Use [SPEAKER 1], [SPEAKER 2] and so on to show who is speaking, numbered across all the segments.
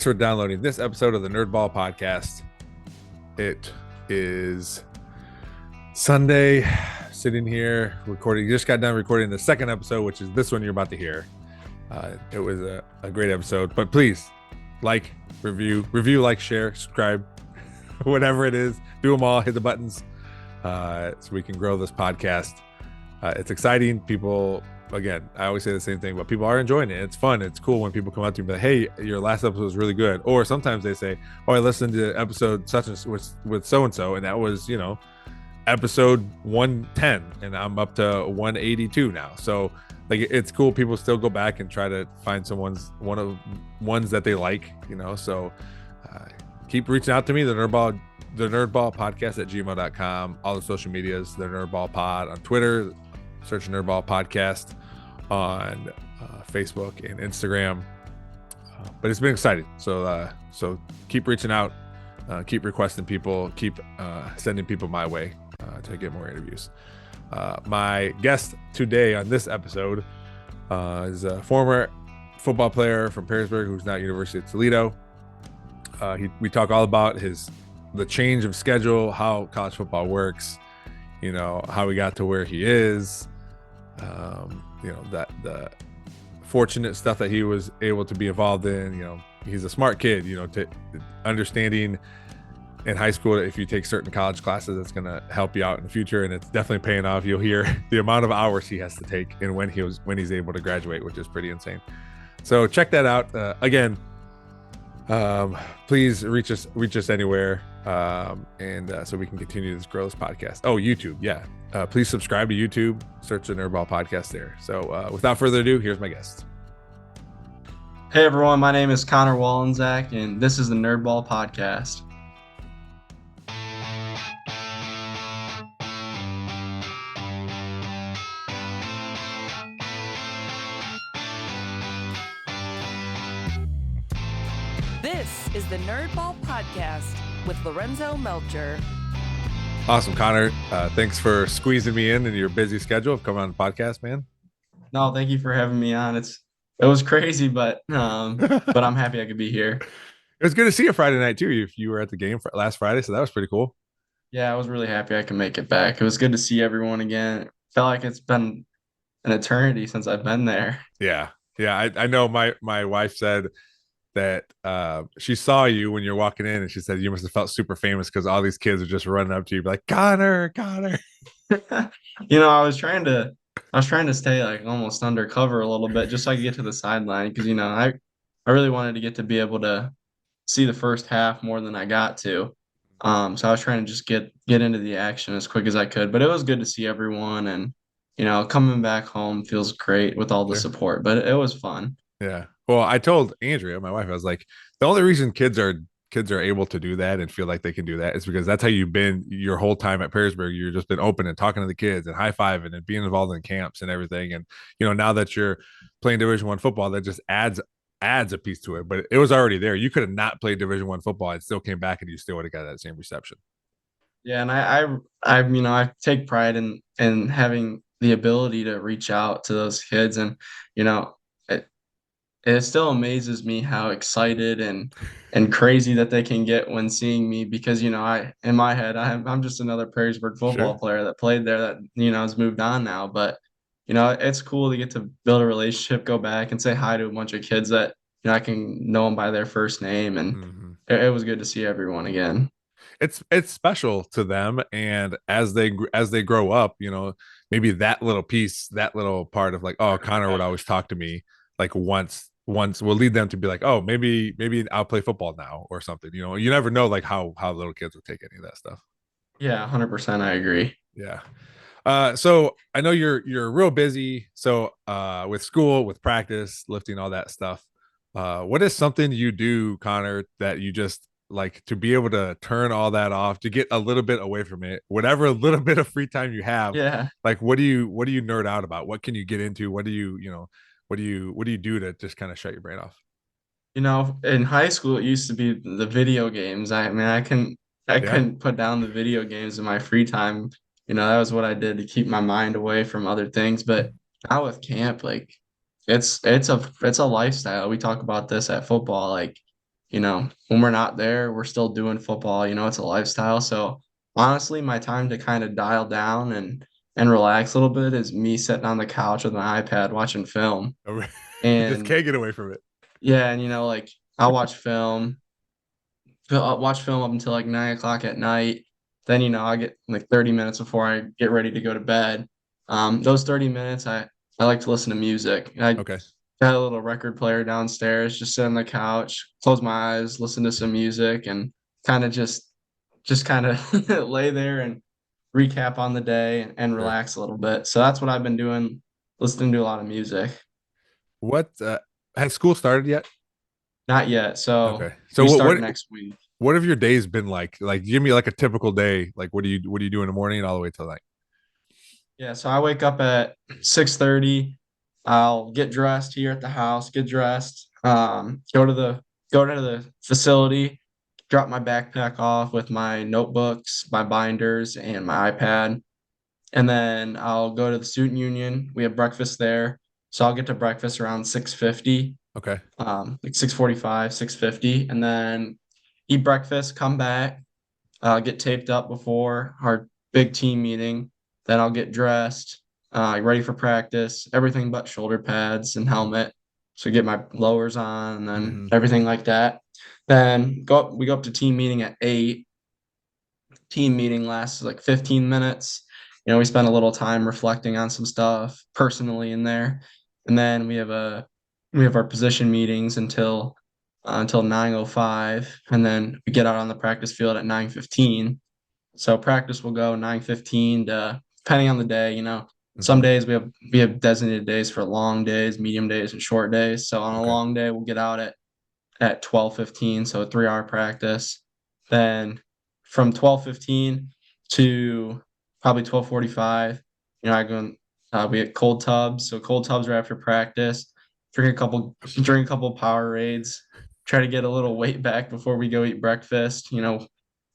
[SPEAKER 1] For downloading this episode of the Nerdball Podcast. It is Sunday, sitting here recording. Just got done recording the second episode, which is this one you're about to hear. It was a great episode, but please review, like, share, subscribe, whatever it is. Do them all. Hit the buttons so we can grow this podcast. It's exciting. People. Again, I always say the same thing, but people are enjoying it. It's fun. It's cool when people come up to me and be like, hey, your last episode was really good. Or sometimes they say, oh, I listened to episode such and with so-and-so, and that was, episode 110, and I'm up to 182 now. So like, it's cool. People still go back and try to find ones that they like, so keep reaching out to me, the Nerdball Podcast at gmail.com, all the social medias, the Nerdball Pod on Twitter, search Nerdball Podcast on Facebook and Instagram. But it's been exciting. So keep reaching out, keep requesting people, keep sending people my way to get more interviews. My guest today on this episode is a former football player from Perrysburg who's now at University of Toledo. We talk all about the change of schedule, how college football works, how he got to where he is, that the fortunate stuff that he was able to be involved in. He's a smart kid, to understanding in high school that if you take certain college classes, it's going to help you out in the future, and it's definitely paying off. You'll hear the amount of hours he has to take and when he's able to graduate, which is pretty insane. So check that out. Again, please reach us anywhere, and so we can continue to grow this podcast. Oh, YouTube, yeah. Please subscribe to YouTube, search the Nerdball Podcast there. So without further ado, here's my guest.
[SPEAKER 2] Hey everyone, my name is Connor Walendzak, and this is the Nerdball Podcast.
[SPEAKER 3] This is the Nerdball Podcast with Lorenzo Melcher.
[SPEAKER 1] Awesome, Connor. Thanks for squeezing me in your busy schedule of coming on the podcast, man.
[SPEAKER 2] No, thank you for having me on. It was crazy, but I'm happy I could be here.
[SPEAKER 1] It was good to see you Friday night too. If you were at the game last Friday, so that was pretty cool.
[SPEAKER 2] Yeah, I was really happy I could make it back. It was good to see everyone again. It felt like it's been an eternity since I've been there.
[SPEAKER 1] Yeah. I know my wife said that she saw you when you're walking in, and she said you must have felt super famous because all these kids are just running up to you like, Connor.
[SPEAKER 2] I was trying to stay like almost undercover a little bit just so I could get to the sideline because I really wanted to get to be able to see the first half more than I got to. So I was trying to just get into the action as quick as I could. But it was good to see everyone, and coming back home feels great with all the support. But it was fun.
[SPEAKER 1] Yeah. Well, I told Andrea, my wife, I was like, the only reason kids are able to do that and feel like they can do that is because that's how you've been your whole time at Perrysburg. You've just been open and talking to the kids and high-fiving and being involved in camps and everything. And now that you're playing Division I football, that just adds a piece to it. But it was already there. You could have not played Division I football and still came back, and you still would have got that same reception.
[SPEAKER 2] Yeah, and I take pride in having the ability to reach out to those kids, and it still amazes me how excited and crazy that they can get when seeing me because in my head I'm just another Perrysburg football player that played there that has moved on now, but it's cool to get to build a relationship, go back and say hi to a bunch of kids that I can know them by their first name, and it was good to see everyone again.
[SPEAKER 1] It's special to them, and as they grow up, maybe that little piece, that little part of like, oh, Connor would always talk to me, like once will lead them to be like, oh, maybe I'll play football now or something. You never know like how little kids will take any of that stuff.
[SPEAKER 2] Yeah, 100%. I agree.
[SPEAKER 1] Yeah. So I know you're real busy. So with school, with practice, lifting, all that stuff. What is something you do, Connor, that you just like to be able to turn all that off, to get a little bit away from it, whatever little bit of free time you have?
[SPEAKER 2] Yeah.
[SPEAKER 1] Like, what do you nerd out about? What can you get into? What do you do to just kind of shut your brain off?
[SPEAKER 2] In high school, it used to be the video games. I couldn't put down the video games in my free time. That was what I did to keep my mind away from other things. But now with camp, like it's a lifestyle. We talk about this at football. Like when we're not there, we're still doing football. It's a lifestyle. So honestly, my time to kind of dial down and relax a little bit is me sitting on the couch with my iPad watching film.
[SPEAKER 1] You just
[SPEAKER 2] And
[SPEAKER 1] can't get away from it.
[SPEAKER 2] yeah, and like I'll watch film up until like 9 o'clock at night. Then I get like 30 minutes before I get ready to go to bed. Those 30 minutes, I like to listen to music. I
[SPEAKER 1] Okay.
[SPEAKER 2] got a little record player downstairs, just sit on the couch, close my eyes, listen to some music, and kind of just kind of lay there and recap on the day and
[SPEAKER 1] Sure.
[SPEAKER 2] relax a little bit. So that's what I've been doing, listening to a lot of music.
[SPEAKER 1] What has school started yet?
[SPEAKER 2] Not yet. So
[SPEAKER 1] Okay. So
[SPEAKER 2] we
[SPEAKER 1] what
[SPEAKER 2] start
[SPEAKER 1] what
[SPEAKER 2] next week.
[SPEAKER 1] what have your days been like? Like give me like a typical day. Like what do you do in the morning all the way till night?
[SPEAKER 2] Yeah, so I wake up at 6:30. I'll get dressed here at the house, get dressed, go to the facility, drop my backpack off with my notebooks, my binders, and my iPad. And then I'll go to the student union. We have breakfast there. So I'll get to breakfast around 6:50,
[SPEAKER 1] Okay.
[SPEAKER 2] like 6:45, 6:50, and then eat breakfast, come back, get taped up before our big team meeting. Then I'll get dressed, ready for practice, everything but shoulder pads and helmet. So get my lowers on and then
[SPEAKER 1] Mm-hmm.
[SPEAKER 2] everything like that. Then we go up to team meeting at 8. Team meeting lasts like 15 minutes. We spend a little time reflecting on some stuff personally in there. And then we have our position meetings until 9:05, and then we get out on the practice field at 9:15. So practice will go 9:15 to, depending on the day. Some
[SPEAKER 1] Mm-hmm.
[SPEAKER 2] days we have designated days for long days, medium days, and short days. So on a
[SPEAKER 1] Okay.
[SPEAKER 2] long day, we'll get out at 12:15, so a 3-hour practice. Then from 12:15 to probably 12:45, I go. We get cold tubs. So cold tubs are after practice. Drink a couple Powerades. Try to get a little weight back before we go eat breakfast. Then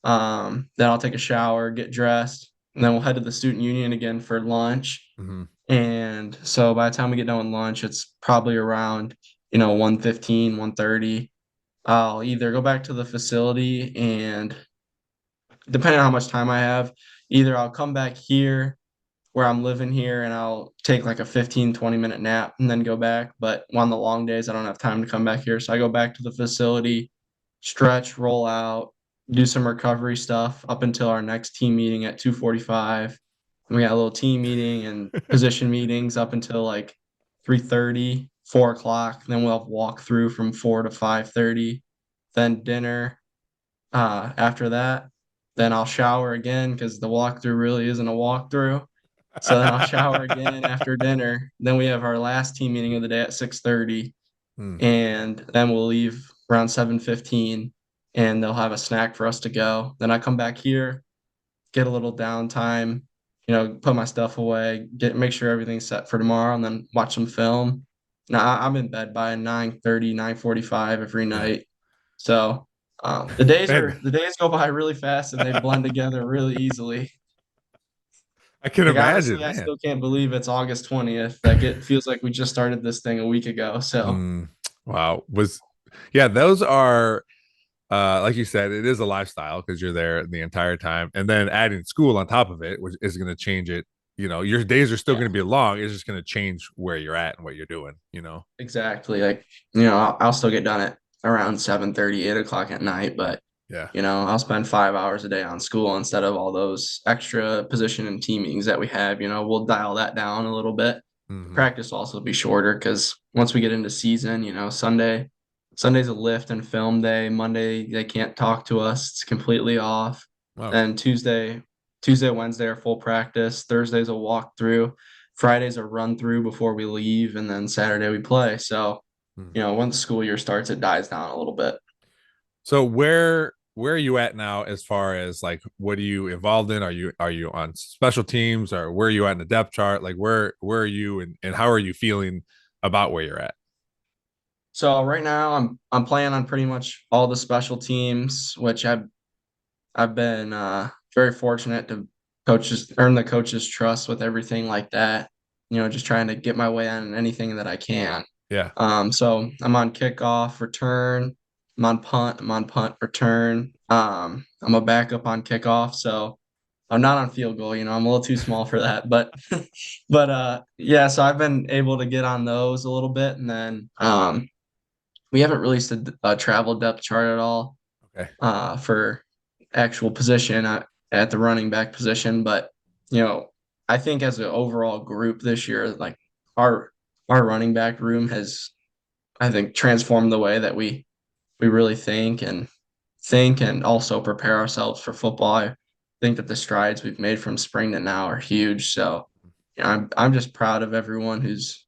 [SPEAKER 2] I'll take a shower, get dressed, and then we'll head to the student union again for lunch.
[SPEAKER 1] Mm-hmm.
[SPEAKER 2] And so by the time we get done with lunch, it's probably around 1:15, 1:30. I'll either go back to the facility and, depending on how much time I have, either I'll come back here where I'm living here and I'll take like a 15, 20-minute nap and then go back. But on the long days, I don't have time to come back here. So I go back to the facility, stretch, roll out, do some recovery stuff up until our next team meeting at 2:45. And we got a little team meeting and position meetings up until like 3:30, 4 o'clock. Then we'll have walk through from 4 to 5:30. Then dinner. After that, then I'll shower again because the walkthrough really isn't a walkthrough. So then I'll shower again after dinner. Then we have our last team meeting of the day at 6:30,
[SPEAKER 1] Hmm.
[SPEAKER 2] and then we'll leave around 7:15, and they'll have a snack for us to go. Then I come back here, get a little downtime, put my stuff away, make sure everything's set for tomorrow, and then watch some film. Now I'm in bed by 9:30, 9:45 every
[SPEAKER 1] Yeah.
[SPEAKER 2] night. So the days
[SPEAKER 1] Man,
[SPEAKER 2] are the days go by really fast and they blend together really easily.
[SPEAKER 1] I can
[SPEAKER 2] Like
[SPEAKER 1] imagine,
[SPEAKER 2] honestly, I
[SPEAKER 1] man.
[SPEAKER 2] still can't believe it's August 20th. Like it feels like we just started this thing a week ago. So
[SPEAKER 1] Mm, wow. Yeah, those are like you said, it is a lifestyle because you're there the entire time. And then adding school on top of it, which is going to change it. Your days are still
[SPEAKER 2] yeah,
[SPEAKER 1] going to be long. It's just going to change where you're at and what you're doing.
[SPEAKER 2] exactly. Like, I'll still get done at around 7:30, 8 o'clock at night, but
[SPEAKER 1] Yeah.
[SPEAKER 2] I'll spend 5 hours a day on school instead of all those extra position and team meetings that we have. We'll dial that down a little bit.
[SPEAKER 1] Hmm.
[SPEAKER 2] Practice will also be shorter because once we get into season, Sunday's a lift and film day. Monday they can't talk to us. It's completely off.
[SPEAKER 1] Wow.
[SPEAKER 2] Then Tuesday, Wednesday are full practice. Thursday's a walkthrough. Friday's a run through before we leave, and then Saturday we play. So,
[SPEAKER 1] Hmm.
[SPEAKER 2] when the school year starts, it dies down a little bit.
[SPEAKER 1] So where are you at now as far as like what are you involved in? Are you on special teams or where are you at in the depth chart? Like where are you and how are you feeling about where you're at?
[SPEAKER 2] So right now I'm playing on pretty much all the special teams, which I've been very fortunate to earn the coaches' trust with everything like that. Just trying to get my way on anything that I can.
[SPEAKER 1] Yeah.
[SPEAKER 2] So I'm on kickoff, return, I'm on punt return. I'm a backup on kickoff, so I'm not on field goal. I'm a little too small for that, but yeah. So I've been able to get on those a little bit, and then we haven't released a travel depth chart at all
[SPEAKER 1] Okay.
[SPEAKER 2] for actual position at the running back position, but you know, I think as an overall group this year, like our our running back room has, I think, transformed the way that we really think and also prepare ourselves for football. I think that the strides we've made from spring to now are huge. So, I'm just proud of everyone who's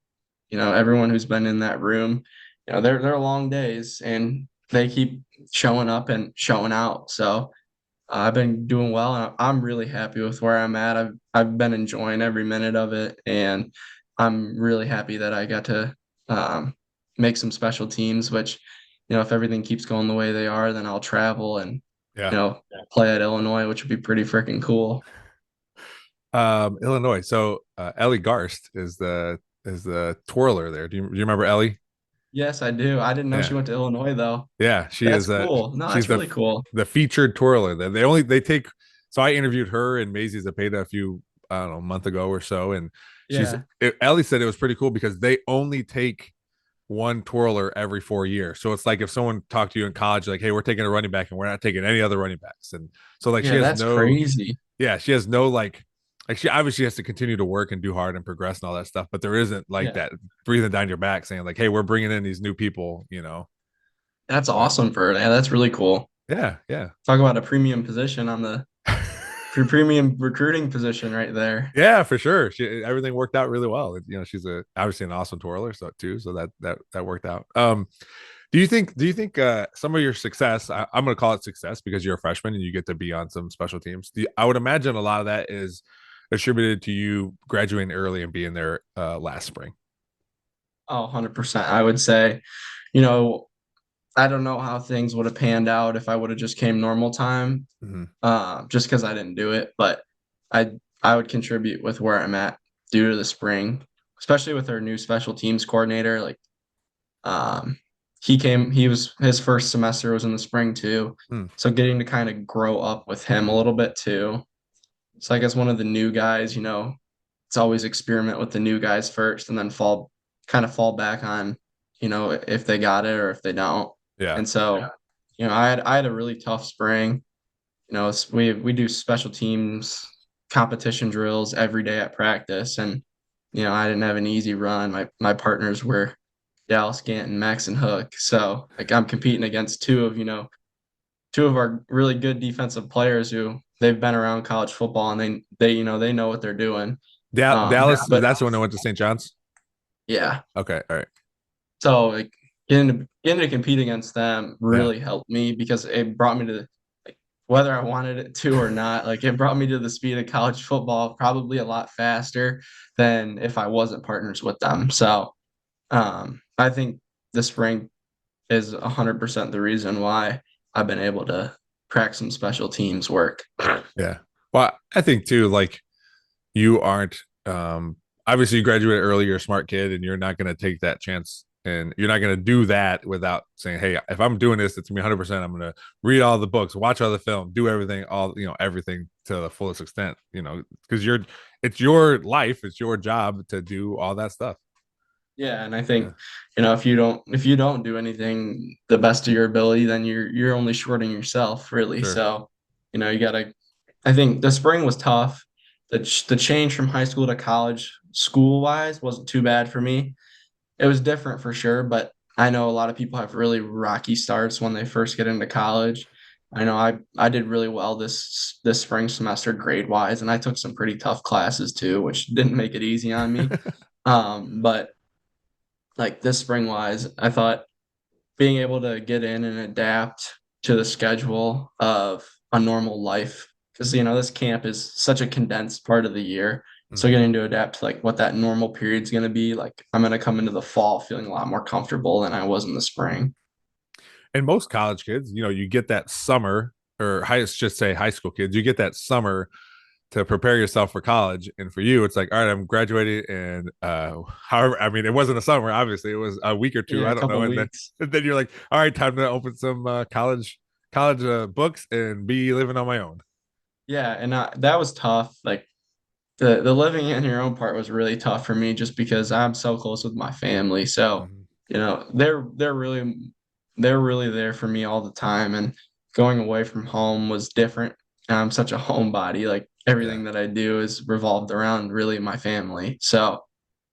[SPEAKER 2] been in that room. They're long days and they keep showing up and showing out. So I've been doing well, and I'm really happy with where I'm at. I've been enjoying every minute of it, and I'm really happy that I got to um, make some special teams. Which, if everything keeps going the way they are, then I'll travel and
[SPEAKER 1] Yeah.
[SPEAKER 2] play at Illinois, which would be pretty freaking cool.
[SPEAKER 1] Illinois. So Ellie Garst is the twirler there. Do you remember Ellie?
[SPEAKER 2] Yes, I do. I didn't know she
[SPEAKER 1] Yeah.
[SPEAKER 2] went to Illinois though.
[SPEAKER 1] Yeah, she
[SPEAKER 2] That's
[SPEAKER 1] is
[SPEAKER 2] cool. No,
[SPEAKER 1] she's
[SPEAKER 2] that's really cool.
[SPEAKER 1] the featured twirler. They take so I interviewed her and Maisie Zapata a few, I don't know, a month ago or so, and
[SPEAKER 2] Yeah.
[SPEAKER 1] Ellie said it was pretty cool because they only take one twirler every 4 years. So it's like if someone talked to you in college, like, hey, we're taking a running back and we're not taking any other running backs. And so like she
[SPEAKER 2] Yeah,
[SPEAKER 1] has
[SPEAKER 2] that's
[SPEAKER 1] no,
[SPEAKER 2] crazy.
[SPEAKER 1] yeah, she has no like she obviously has to continue to work and do hard and progress and all that stuff, but there isn't like
[SPEAKER 2] Yeah.
[SPEAKER 1] that breathing down your back saying like, hey, we're bringing in these new people.
[SPEAKER 2] That's
[SPEAKER 1] But
[SPEAKER 2] awesome for her. Yeah, that's really cool.
[SPEAKER 1] yeah, yeah.
[SPEAKER 2] Talk about a premium position on the premium recruiting position right there.
[SPEAKER 1] Yeah, for sure. Everything worked out really well. She's obviously an awesome twirler, so too. So that worked out. Do you think some of your success, I'm going to call it success because you're a freshman and you get to be on some special teams. I would imagine a lot of that is attributed to you graduating early and being there last spring.
[SPEAKER 2] Oh, 100%. I would say, you know, I don't know how things would have panned out if I would have just came normal time,
[SPEAKER 1] Mm-hmm.
[SPEAKER 2] just because I didn't do it. But I I would contribute with where I'm at due to the spring, especially with our new special teams coordinator. Like, um, he was his first semester was in the spring too,
[SPEAKER 1] Mm,
[SPEAKER 2] so getting to kind of grow up with him a little bit too. So I guess one of the new guys, it's always experiment with the new guys first and then fall back on, if they got it or if they don't.
[SPEAKER 1] yeah.
[SPEAKER 2] And so, I had a really tough spring. We do special teams competition drills every day at practice, and I didn't have an easy run. My partners were Dallas Ganton, Max and Hook. So like I'm competing against two of our really good defensive players who they've been around college football and they know what they're doing.
[SPEAKER 1] Dallas,
[SPEAKER 2] But
[SPEAKER 1] that's when I went to St. John's.
[SPEAKER 2] yeah,
[SPEAKER 1] Okay, all right.
[SPEAKER 2] so like getting to compete against them
[SPEAKER 1] Yeah,
[SPEAKER 2] really helped me because it brought me to like whether I wanted it to or not, like it brought me to the speed of college football probably a lot faster than if I wasn't partners with them. So I think the spring is 100% the reason why I've been able to crack some special teams work.
[SPEAKER 1] yeah. Well, I think too, like you aren't obviously you graduated early, you're a smart kid, and you're not going to take that chance, and you're not going to do that without saying, hey, if I'm doing this, it's gonna be 100%. I'm going to read all the books, watch all the film, do everything, everything to the fullest extent, because it's your life, it's your job to do all that stuff.
[SPEAKER 2] Yeah, and I
[SPEAKER 1] Yeah,
[SPEAKER 2] think, if you don't do anything the best of your ability, then you're only shorting yourself, really.
[SPEAKER 1] sure.
[SPEAKER 2] So, you gotta. I think the spring was tough. The change from high school to college, school wise, wasn't too bad for me. It was different for sure, but I know a lot of people have really rocky starts when they first get into college. I know I did really well this spring semester grade wise, and I took some pretty tough classes too, which didn't make it easy on me. But like this spring wise, I thought being able to get in and adapt to the schedule of a normal life, because this camp is such a condensed part of the year. So
[SPEAKER 1] Mhm.
[SPEAKER 2] getting to adapt to like what that normal period's going to be like, I'm going to come into the fall feeling a lot more comfortable than I was in the spring.
[SPEAKER 1] And most college kids, you get that summer, or just say high school kids, you get that summer to prepare yourself for college. And for you, it's like, all right, I'm graduating, and however, I mean, it wasn't a summer, obviously, it was a week or two,
[SPEAKER 2] Yeah, a
[SPEAKER 1] I don't know,
[SPEAKER 2] couple
[SPEAKER 1] and then
[SPEAKER 2] weeks.
[SPEAKER 1] and then you're like, all right, time to open some college books and be living on my own.
[SPEAKER 2] Yeah, and that was tough. Like the living in your own part was really tough for me just because I'm so close with my family. So,
[SPEAKER 1] Mhm.
[SPEAKER 2] they're really there for me all the time, and going away from home was different. I'm such a homebody. Like
[SPEAKER 1] Yeah.
[SPEAKER 2] everything that I do is revolved around really my family. So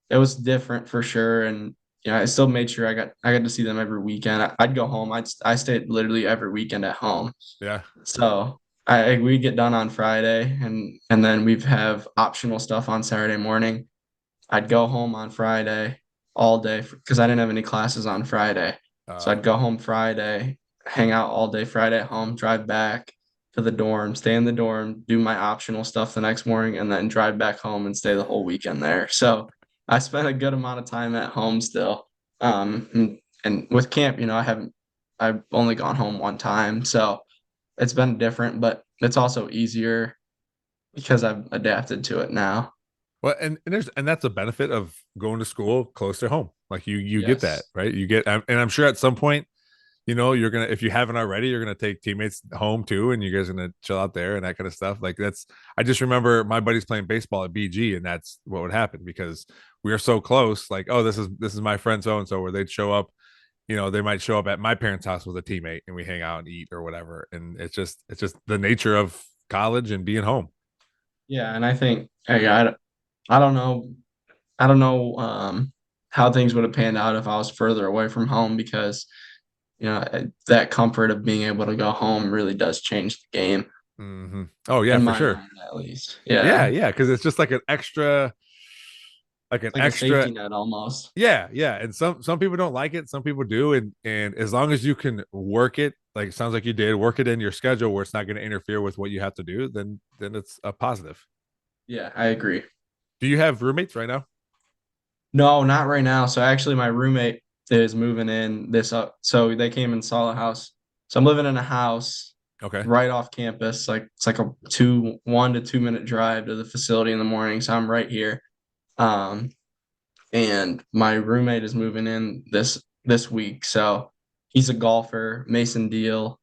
[SPEAKER 2] it was different for sure. And I still made sure I got to see them every weekend. I'd go home. I stayed literally every weekend at home.
[SPEAKER 1] Yeah.
[SPEAKER 2] So we get done on Friday, and then we have optional stuff on Saturday morning. I'd go home on Friday all day because I didn't have any classes on Friday. So
[SPEAKER 1] uh
[SPEAKER 2] I'd go home Friday, hang out all day Friday at home, drive back to the dorm, stay in the dorm, do my optional stuff the next morning, and then drive back home and stay the whole weekend there. So I spent a good amount of time at home still. And with camp, I've only gone home one time. So it's been different, but it's also easier because I've adapted to it now.
[SPEAKER 1] well, and that's a benefit of going to school close to home. Like you get that,
[SPEAKER 2] Yes.
[SPEAKER 1] right? You get, and I'm sure at some point, you're gonna, if you haven't already, you're gonna take teammates home too, and you guys are gonna chill out there and that kind of stuff. Like that's, I just remember my buddies playing baseball at BG, and that's what would happen because we are so close. Like, oh, this is my friend so and so, where they'd show up. They might show up at my parents' house with a teammate, and we hang out and eat or whatever. And it's just the nature of college and being home.
[SPEAKER 2] Yeah, and I think I don't know how things would have panned out if I was further away from home because that comfort of being able to go home really does change the game
[SPEAKER 1] Oh yeah,
[SPEAKER 2] in
[SPEAKER 1] for
[SPEAKER 2] my
[SPEAKER 1] sure.
[SPEAKER 2] mind at least.
[SPEAKER 1] Yeah,
[SPEAKER 2] Yeah,
[SPEAKER 1] yeah, because it's just like an
[SPEAKER 2] it's like a
[SPEAKER 1] extra.
[SPEAKER 2] safety net almost.
[SPEAKER 1] Yeah, yeah, and some people don't like it, some people do, and as long as you can work it, like it sounds like you did, work it in your schedule where it's not going to interfere with what you have to do, then it's a positive.
[SPEAKER 2] Yeah, I agree.
[SPEAKER 1] Do you have roommates right now?
[SPEAKER 2] No, not right now. So actually, my roommate is moving in this up. So they came and saw the house. So I'm living in a house
[SPEAKER 1] Okay.
[SPEAKER 2] right off campus. Like it's like a 1 to 2 minute drive to the facility in the morning. So I'm right here. Um, and my roommate is moving in this week. So he's a golfer, Mason Deal.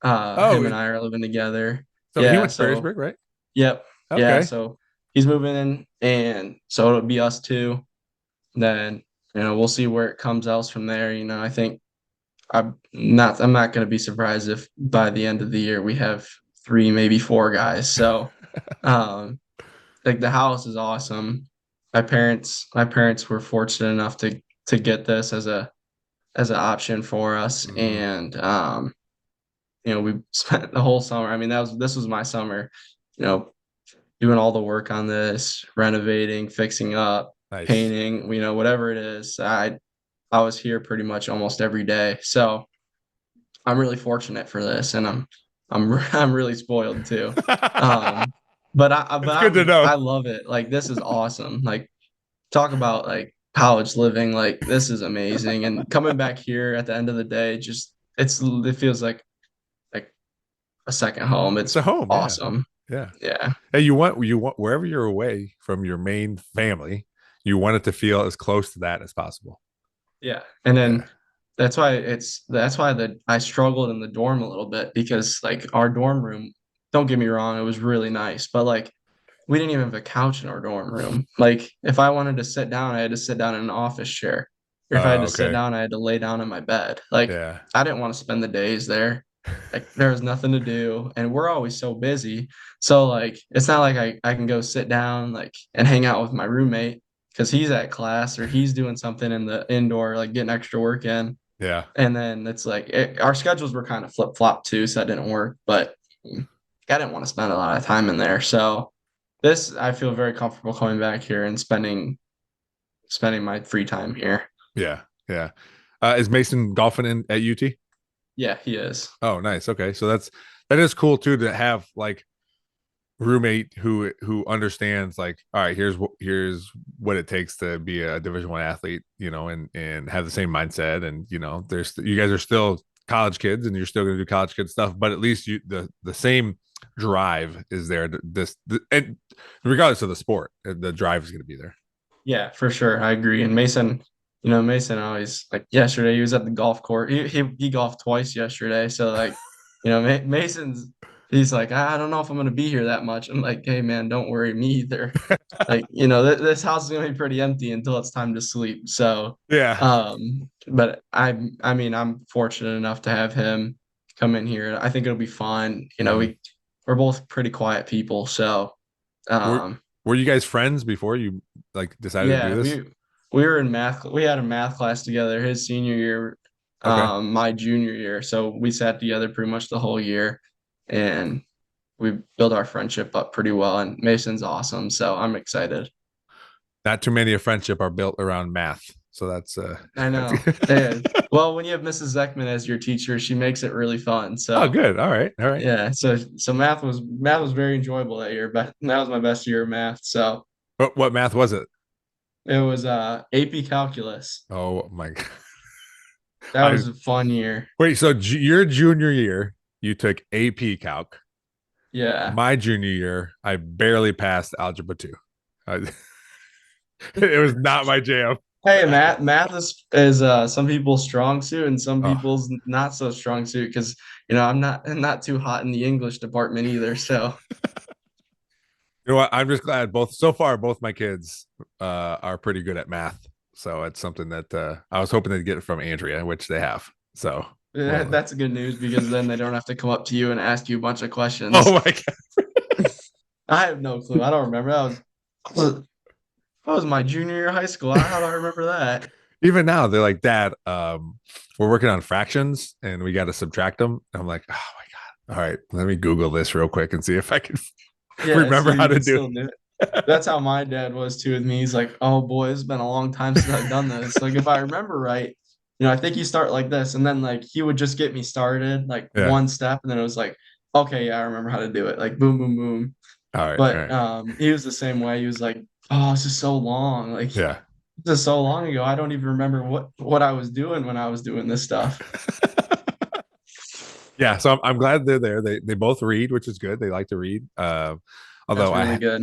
[SPEAKER 2] Him
[SPEAKER 1] Oh,
[SPEAKER 2] and I are living together.
[SPEAKER 1] so he
[SPEAKER 2] Yeah.
[SPEAKER 1] went to
[SPEAKER 2] So
[SPEAKER 1] Perrysburg, right?
[SPEAKER 2] yep. Yeah.
[SPEAKER 1] Okay.
[SPEAKER 2] So he's moving in, and so it'll be us two. Then we'll see where it comes else from there. I think I'm not going to be surprised if by the end of the year we have three, maybe four guys. So um like the house is awesome. My parents were fortunate enough to get this as an option for us.
[SPEAKER 1] Hmm.
[SPEAKER 2] And we spent the whole summer. I mean, this was my summer, you know, doing all the work on this, renovating, fixing up,
[SPEAKER 1] Nice.
[SPEAKER 2] painting, whatever it is. I was here pretty much almost every day. So I'm really fortunate for this, and I'm really spoiled too. Um, but I but
[SPEAKER 1] It's good to
[SPEAKER 2] I
[SPEAKER 1] know.
[SPEAKER 2] love it. Like this is awesome. Like talk about like college living. Like this is amazing. And coming back here at the end of the day, it feels like a second home.
[SPEAKER 1] It's
[SPEAKER 2] It's
[SPEAKER 1] a home, yeah.
[SPEAKER 2] awesome.
[SPEAKER 1] Yeah.
[SPEAKER 2] Yeah.
[SPEAKER 1] Hey, you want wherever you're away from your main family, you want it to feel as close to that as possible.
[SPEAKER 2] Yeah. And
[SPEAKER 1] Yeah.
[SPEAKER 2] then that's why I struggled in the dorm a little bit because like our dorm room, don't get me wrong, it was really nice, but like we didn't even have a couch in our dorm room. Like if I wanted to sit down, I had to sit down in an office chair. Or if I had to sit
[SPEAKER 1] Okay.
[SPEAKER 2] down, I had to lay down in my bed. Like
[SPEAKER 1] Yeah.
[SPEAKER 2] I didn't want to spend the days there. Like there was nothing to do. And we're always so busy. So like it's not like I can go sit down like and hang out with my roommate because he's at class or he's doing something in the indoor, like getting extra work in.
[SPEAKER 1] Yeah.
[SPEAKER 2] And then it's like our schedules were kind of flip flop too, so that didn't work. But I didn't want to spend a lot of time in there. So this I feel very comfortable coming back here and spending my free time here.
[SPEAKER 1] Yeah. Yeah. Is Mason golfing in at UT?
[SPEAKER 2] Yeah, he is.
[SPEAKER 1] Oh, nice. Okay. So that is cool too, to have like roommate who understands, like, all right, here's what it takes to be a Division 1 athlete, and have the same mindset. And there's, you guys are still college kids, and you're still going to do college kid stuff, but at least the same drive is there. And regardless of the sport, the drive is going to be there.
[SPEAKER 2] Yeah, for sure. I agree. And Mason, Mason always like yesterday he was at the golf course. He golfed twice yesterday. So like, Mason's he's like, I don't know if I'm gonna be here that much. I'm like, hey man, don't worry, me either. Like, this house is gonna be pretty empty until it's time to sleep. So
[SPEAKER 1] Yeah.
[SPEAKER 2] but I mean I'm fortunate enough to have him come in here. I think it'll be fun. We're both pretty quiet people, so
[SPEAKER 1] Were
[SPEAKER 2] um
[SPEAKER 1] Were you guys friends before you like decided to do
[SPEAKER 2] yeah,
[SPEAKER 1] this?
[SPEAKER 2] we were in math. We had a math class together his senior year,
[SPEAKER 1] Okay.
[SPEAKER 2] my junior year. So we sat together pretty much the whole year, and we built our friendship up pretty well. And Mason's awesome, so I'm excited.
[SPEAKER 1] Not too many of friendship are built around math, so that's
[SPEAKER 2] I
[SPEAKER 1] that's
[SPEAKER 2] know.
[SPEAKER 1] good.
[SPEAKER 2] Yeah. Well, when you have Mrs. Zeckman as your teacher, she makes it really fun.
[SPEAKER 1] Oh,
[SPEAKER 2] So
[SPEAKER 1] good. All right. All right.
[SPEAKER 2] yeah, so math was very enjoyable that year, but that was my best year of math. So
[SPEAKER 1] What math was it?
[SPEAKER 2] it was AP calculus.
[SPEAKER 1] Oh my God.
[SPEAKER 2] That
[SPEAKER 1] I
[SPEAKER 2] was a fun year.
[SPEAKER 1] wait. So your junior year, you took AP Calc.
[SPEAKER 2] Yeah.
[SPEAKER 1] My junior year, I barely passed Algebra 2. I, it was not my jam.
[SPEAKER 2] Hey, math is some people's strong suit and some
[SPEAKER 1] Oh,
[SPEAKER 2] people's not so strong suit because I'm not too hot in the English department either. So
[SPEAKER 1] you know what? I'm just glad both my kids are pretty good at math. So it's something that I was hoping they'd get from Andrea, which they have. So well,
[SPEAKER 2] that's good news because then they don't have to come up to you and ask you a bunch of
[SPEAKER 1] oh
[SPEAKER 2] questions.
[SPEAKER 1] my God.
[SPEAKER 2] I have no clue. I don't remember. That was my junior year of high school. How do I remember that?
[SPEAKER 1] Even now they're like, Dad, we're working on fractions and we got to subtract them. And I'm like, oh my God. All right, let me Google this real quick and see if I can
[SPEAKER 2] Yeah,
[SPEAKER 1] remember
[SPEAKER 2] see if
[SPEAKER 1] how
[SPEAKER 2] you
[SPEAKER 1] to
[SPEAKER 2] can
[SPEAKER 1] do
[SPEAKER 2] still do it. That's how my dad was too with me. He's like, "Oh boy, it's been a long time since I've done this." Like if I remember right, I think you start like this, and then like he would just get me started like
[SPEAKER 1] it. Yeah.
[SPEAKER 2] one step, and then it was like, "Okay, yeah, I remember how to do it." Like boom, boom, boom.
[SPEAKER 1] All right. All
[SPEAKER 2] But
[SPEAKER 1] right.
[SPEAKER 2] he was the same way. He was like, "Oh, this is so long. Like
[SPEAKER 1] Yeah.
[SPEAKER 2] this is so long ago. I don't even remember what I was doing when I was doing this stuff."
[SPEAKER 1] Yeah. So I'm glad they're there. They both read, which is good. They like to read.
[SPEAKER 2] That's
[SPEAKER 1] Although
[SPEAKER 2] really
[SPEAKER 1] I
[SPEAKER 2] good.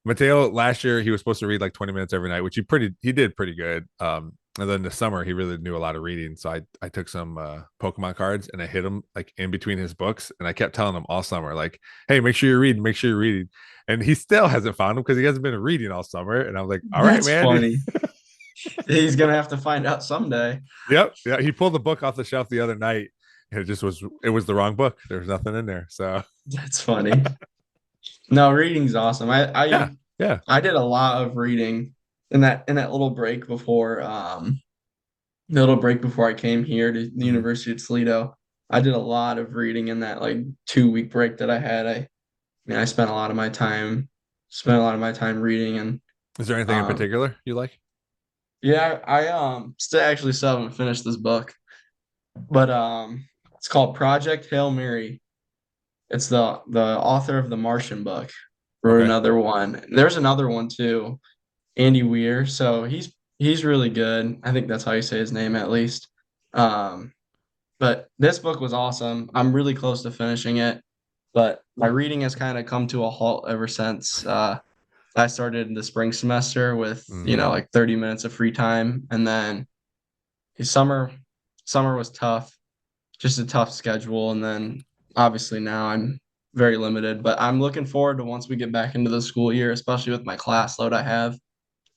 [SPEAKER 1] Mateo last year he was supposed to read like 20 minutes every night, which he did pretty good. And then this summer he really knew a lot of reading. So I took some Pokemon cards and I hit him like in between his books, and I kept telling him all summer, like, hey, make sure you're reading, make sure you're reading. And he still hasn't found them because he hasn't been reading all summer. And I'm like, all right,
[SPEAKER 2] That's
[SPEAKER 1] man.
[SPEAKER 2] funny. He's gonna have to find out someday.
[SPEAKER 1] Yep. Yeah. He pulled the book off the shelf the other night and it was the wrong book. There was nothing in there. So
[SPEAKER 2] That's funny. No, reading's awesome.
[SPEAKER 1] yeah. Yeah.
[SPEAKER 2] I did a lot of reading in that little break before I came here to the
[SPEAKER 1] Mhm.
[SPEAKER 2] University of Toledo. I did a lot of reading in that like 2 week break that I had. I mean I spent a lot of my time reading and
[SPEAKER 1] Is there anything in
[SPEAKER 2] um
[SPEAKER 1] particular you like?
[SPEAKER 2] yeah, I still haven't finished this book. But it's called Project Hail Mary. It's the author of the Martian book wrote
[SPEAKER 1] Okay.
[SPEAKER 2] another one. There's another one too, Andy Weir. So he's really good. I think that's how you say his name at least. Um, but this book was awesome. I'm really close to finishing it, but my reading has kind of come to a halt ever since I started the spring semester with
[SPEAKER 1] Hmm.
[SPEAKER 2] like 30 minutes of free time, and then summer summer was tough, just a tough schedule, and then obviously now I'm very limited. But I'm looking forward to once we get back into the school year, especially with my class load I have.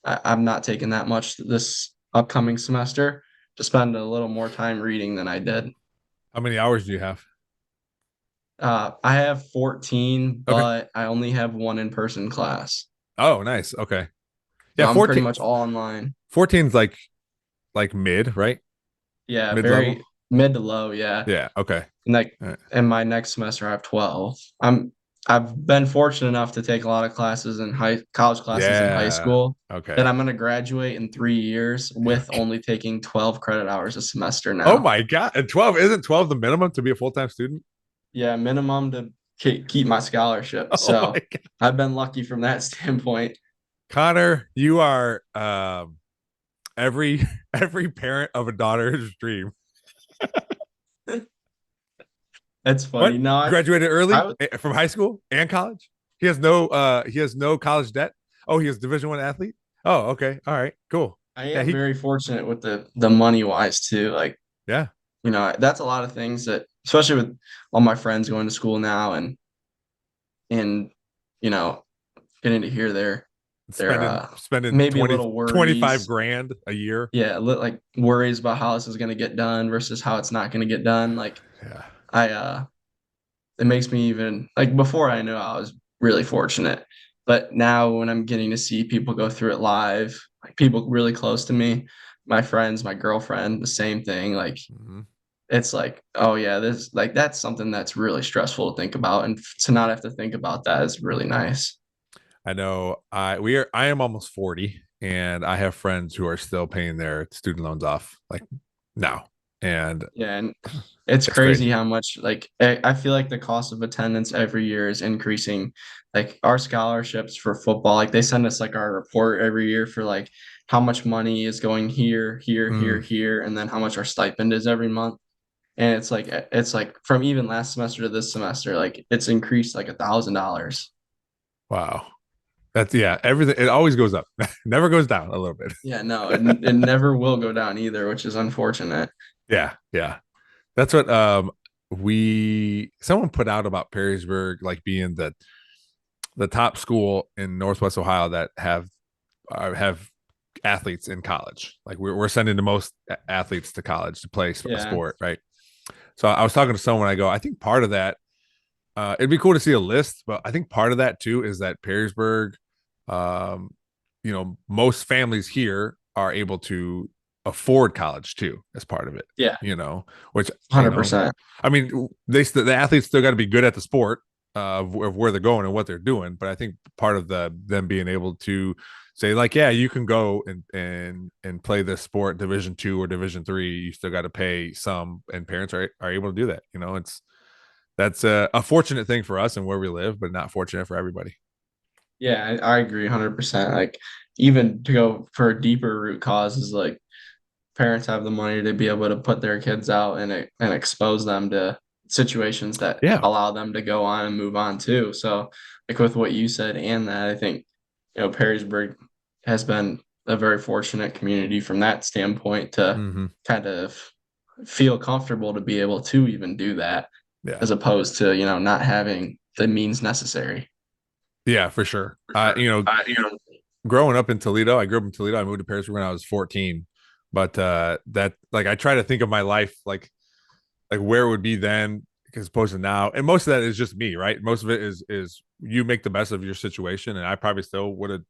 [SPEAKER 2] I'm not taking that much this upcoming semester to spend a little more time reading than I did.
[SPEAKER 1] How many hours do you have?
[SPEAKER 2] I have 14,
[SPEAKER 1] Okay.
[SPEAKER 2] but I only have one in-person class.
[SPEAKER 1] Oh, nice. Okay.
[SPEAKER 2] So
[SPEAKER 1] Yeah,
[SPEAKER 2] I'm pretty
[SPEAKER 1] 14
[SPEAKER 2] much all online.
[SPEAKER 1] 14's like mid, right?
[SPEAKER 2] Yeah,
[SPEAKER 1] Mid level.
[SPEAKER 2] very mid to low. Yeah.
[SPEAKER 1] Yeah. Okay.
[SPEAKER 2] And like
[SPEAKER 1] All right.
[SPEAKER 2] in my next semester, I have 12. I've been fortunate enough to take a lot of classes in college classes in high
[SPEAKER 1] Yeah.
[SPEAKER 2] school that
[SPEAKER 1] Okay.
[SPEAKER 2] I'm going to graduate in 3 years with only taking 12 credit hours a semester
[SPEAKER 1] Oh
[SPEAKER 2] now.
[SPEAKER 1] my God. And 12 isn't 12 the minimum to be a full-time student?
[SPEAKER 2] Yeah, minimum to keep my scholarship.
[SPEAKER 1] Oh my
[SPEAKER 2] So
[SPEAKER 1] God.
[SPEAKER 2] I've been lucky from that standpoint.
[SPEAKER 1] Connor, you are every every parent of a daughter's dream.
[SPEAKER 2] It's funny.
[SPEAKER 1] What?
[SPEAKER 2] No,
[SPEAKER 1] Graduated
[SPEAKER 2] I
[SPEAKER 1] early
[SPEAKER 2] would,
[SPEAKER 1] from high school and college. He has no college debt. Oh, he is Division 1 athlete. Oh, okay. All right. Cool.
[SPEAKER 2] I
[SPEAKER 1] Yeah,
[SPEAKER 2] am
[SPEAKER 1] he
[SPEAKER 2] very fortunate with the money wise too. Like,
[SPEAKER 1] yeah.
[SPEAKER 2] that's a lot of things that, especially with all my friends going to school now and you know, getting to hear their
[SPEAKER 1] Spending
[SPEAKER 2] maybe
[SPEAKER 1] 20
[SPEAKER 2] little
[SPEAKER 1] 25
[SPEAKER 2] worries.
[SPEAKER 1] grand a year.
[SPEAKER 2] Yeah, like worries about how this is going to get done versus how it's not going to get done. Like
[SPEAKER 1] Yeah.
[SPEAKER 2] I it makes me even like before I knew I was really fortunate. But now when I'm getting to see people go through it live, like people really close to me, my friends, my girlfriend, the same thing. Like
[SPEAKER 1] Mhm.
[SPEAKER 2] it's like, oh yeah, this like that's something that's really stressful to think about. And to not have to think about that is really nice.
[SPEAKER 1] I know I am almost 40 and I have friends who are still paying their student loans off like now. And
[SPEAKER 2] Yeah, and it's
[SPEAKER 1] it's
[SPEAKER 2] crazy
[SPEAKER 1] crazy.
[SPEAKER 2] how much like I feel like the cost of attendance every year is increasing. Like our scholarships for football, like they send us like our report every year for like how much money is going here, here, here,
[SPEAKER 1] Mm,
[SPEAKER 2] here, and then how much our stipend is every month. And it's like from even last semester to this semester, like it's increased like $1,000.
[SPEAKER 1] wow. That's yeah, everything it always goes up. Never goes down a little bit.
[SPEAKER 2] Yeah, no, it never will go down either, which is unfortunate.
[SPEAKER 1] Yeah, yeah. That's what we someone put out about Perrysburg like being the top school in Northwest Ohio that have athletes in college. Like we're sending the most athletes to college to play a
[SPEAKER 2] Yeah.
[SPEAKER 1] sport, right? So I was talking to someone. I go, I think part of that, it'd be cool to see a list, but I think part of that too is that Perrysburg, um, most families here are able to afford college too as part of it.
[SPEAKER 2] Yeah,
[SPEAKER 1] Which
[SPEAKER 2] 100%.
[SPEAKER 1] I mean, the athletes still got to be good at the sport of where they're going and what they're doing. But I think part of them being able to say like, yeah, you can go and play this sport Division 2 or Division 3. You still got to pay some, and parents are able to do that. That's a fortunate thing for us and where we live, but not fortunate for everybody.
[SPEAKER 2] Yeah, I agree 100%. Like even to go for a deeper root cause is like parents have the money to be able to put their kids out and expose them to situations that
[SPEAKER 1] Yeah.
[SPEAKER 2] allow them to go on and move on too. So like with what you said and that, I think, Perrysburg has been a very fortunate community from that standpoint to
[SPEAKER 1] Mm-hmm.
[SPEAKER 2] kind of feel comfortable to be able to even do that
[SPEAKER 1] Yeah.
[SPEAKER 2] as opposed to, not having the means necessary.
[SPEAKER 1] Yeah, for sure.
[SPEAKER 2] For sure.
[SPEAKER 1] Growing up in Toledo, I grew up in Toledo. I moved to Paris when I was 14. But that like I try to think of my life like where it would be then as opposed to now. And most of that is just me, right? Most of it is you make the best of your situation. And I probably still would have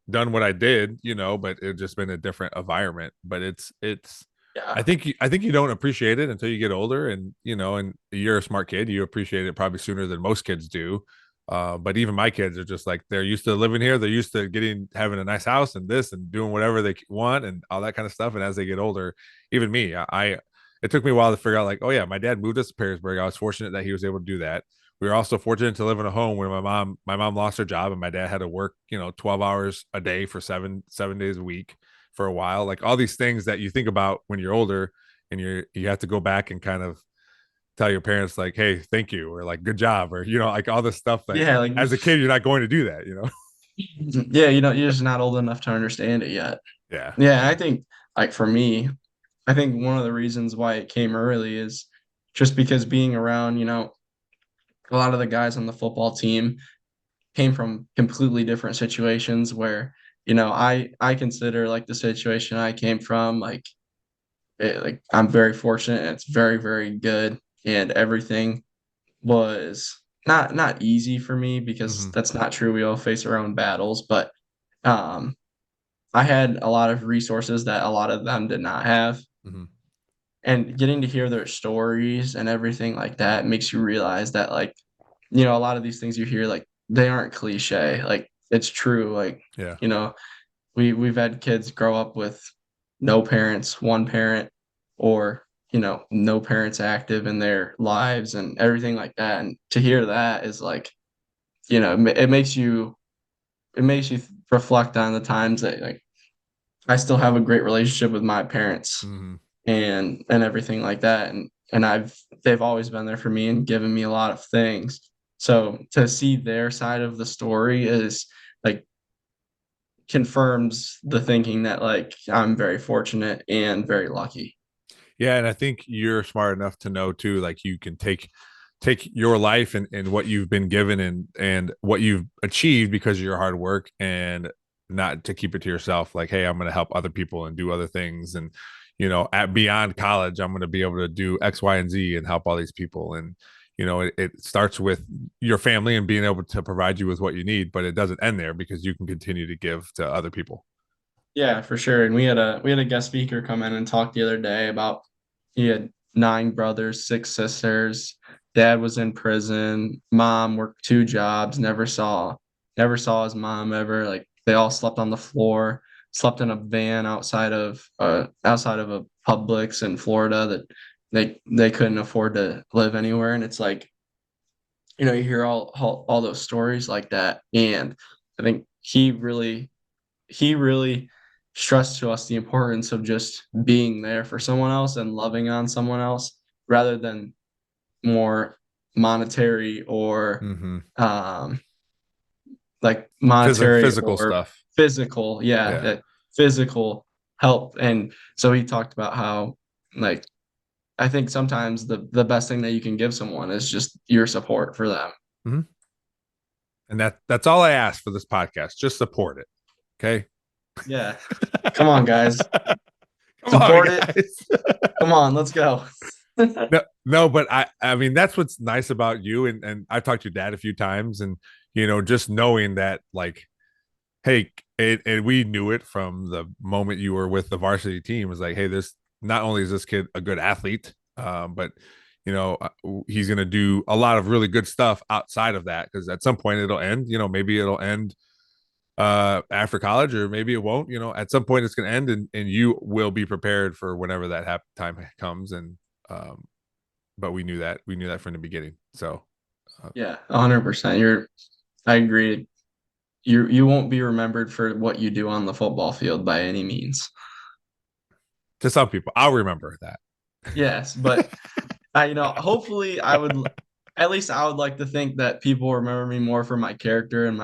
[SPEAKER 1] done what I did, but it just been a different environment. But it's
[SPEAKER 2] Yeah.
[SPEAKER 1] I think you don't appreciate it until you get older, and and you're a smart kid. You appreciate it probably sooner than most kids do. But even my kids are just like they're used to living here. They're used to having a nice house and this and doing whatever they want and all that kind of stuff. And as they get older, even me, it took me a while to figure out like, oh yeah, my dad moved us to Perrysburg. I was fortunate that he was able to do that. We were also fortunate to live in a home where my mom lost her job and my dad had to work 12 hours a day for seven days a week for a while. Like all these things that you think about when you're older and you have to go back and kind of tell your parents like, hey, thank you, or like good job, or like all this stuff. Like
[SPEAKER 2] Yeah, like
[SPEAKER 1] as a kid, you're not going to do that.
[SPEAKER 2] yeah, you're just not old enough to understand it yet.
[SPEAKER 1] Yeah.
[SPEAKER 2] Yeah, I think like for me, I think one of the reasons why it came early is just because being around, a lot of the guys on the football team came from completely different situations where, I consider like the situation I came from, like I'm very fortunate and it's very, very good. And everything was not easy for me because
[SPEAKER 1] Mm-hmm.
[SPEAKER 2] that's not true. We all face our own battles, but um I had a lot of resources that a lot of them did not have.
[SPEAKER 1] Mm-hmm.
[SPEAKER 2] And getting to hear their stories and everything like that makes you realize that like, a lot of these things you hear like they aren't cliche. Like it's true. Like,
[SPEAKER 1] Yeah.
[SPEAKER 2] you know, we've had kids grow up with no parents, one parent, or no parents active in their lives and everything like that. And to hear that is like, it makes you reflect on the times that like I still have a great relationship with my parents
[SPEAKER 1] Mm-hmm.
[SPEAKER 2] and everything like that. And they've always been there for me and given me a lot of things. So to see their side of the story is like confirms the thinking that like I'm very fortunate and very lucky.
[SPEAKER 1] Yeah, and I think you're smart enough to know too, like you can take your life and what you've been given and what you've achieved because of your hard work and not to keep it to yourself. Like, hey, I'm going to help other people and do other things, and at beyond college, I'm going to be able to do X, Y, and Z and help all these people. And it starts with your family and being able to provide you with what you need, but it doesn't end there because you can continue to give to other people.
[SPEAKER 2] Yeah, for sure. And we had a guest speaker come in and talk the other day about he had 9 brothers, 6 sisters. Dad was in prison. Mom worked 2 jobs. Never saw his mom ever. Like they all slept on the floor. Slept in a van outside of a Publix in Florida that they couldn't afford to live anywhere. And it's like you hear all those stories like that, and I think he really stressed to us the importance of just being there for someone else and loving on someone else rather than more monetary or
[SPEAKER 1] Mm-hmm.
[SPEAKER 2] like monetary
[SPEAKER 1] Physical
[SPEAKER 2] or
[SPEAKER 1] stuff.
[SPEAKER 2] physical, yeah,
[SPEAKER 1] Yeah.
[SPEAKER 2] physical help. And so he talked about how like I think sometimes the best thing that you can give someone is just your support for them.
[SPEAKER 1] Mm-hmm. And that's all I ask for this podcast. Just support it. Okay.
[SPEAKER 2] Yeah, come on guys,
[SPEAKER 1] Come on,
[SPEAKER 2] support it.
[SPEAKER 1] guys.
[SPEAKER 2] Come on, let's go.
[SPEAKER 1] No, but I mean that's what's nice about you, and I've talked to your dad a few times, and just knowing that like, hey, and we knew it from the moment you were with the varsity team, was like, hey, this not only is this kid a good athlete, but he's gonna do a lot of really good stuff outside of that, because at some point it'll end. Maybe it'll end after college, or maybe it won't. At some point it's going to end, and you will be prepared for whenever that time comes. And um but we knew that from the beginning. So
[SPEAKER 2] Yeah, 100%. I agree. You won't be remembered for what you do on the football field by any means.
[SPEAKER 1] to some people, I'll remember that.
[SPEAKER 2] Yes, but hopefully at least I would like to think that people remember me more for my character and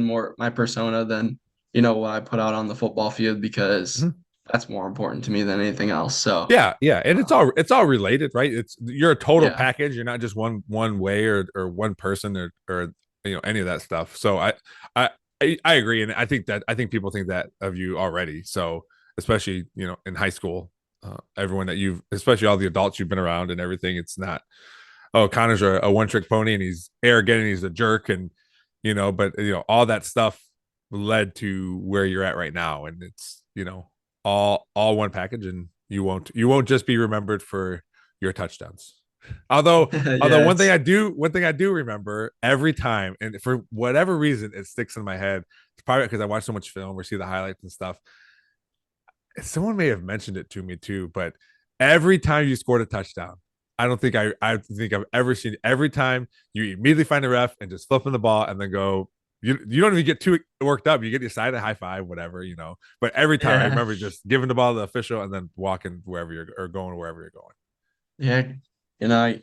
[SPEAKER 2] more my persona than, what I put out on the football field because
[SPEAKER 1] Mhm.
[SPEAKER 2] that's more important to me than anything else. So,
[SPEAKER 1] Yeah, and it's all related, right? You're a total
[SPEAKER 2] yeah.
[SPEAKER 1] package. You're not just one way or one person or any of that stuff. So I I agree, and I think people think that of you already. So especially in high school, everyone that especially all the adults you've been around and everything, it's not, oh, Connor's a one trick pony and he's arrogant and he's a jerk, and but all that stuff led to where you're at right now, and it's all one package, and you won't just be remembered for your touchdowns. Although
[SPEAKER 2] Yeah,
[SPEAKER 1] one thing I do remember every time, and for whatever reason it sticks in my head. It's probably because I watch so much film or see the highlights and stuff. Someone may have mentioned it to me too, but every time you scored a touchdown, I don't think I've ever seen, every time you immediately find the ref and just flipping the ball and then go. You don't even get too worked up. You get excited, high five, whatever. But every time I
[SPEAKER 2] yeah,
[SPEAKER 1] remember just giving the ball to the official and then walking wherever you're or going wherever you're going.
[SPEAKER 2] yeah. You know, I,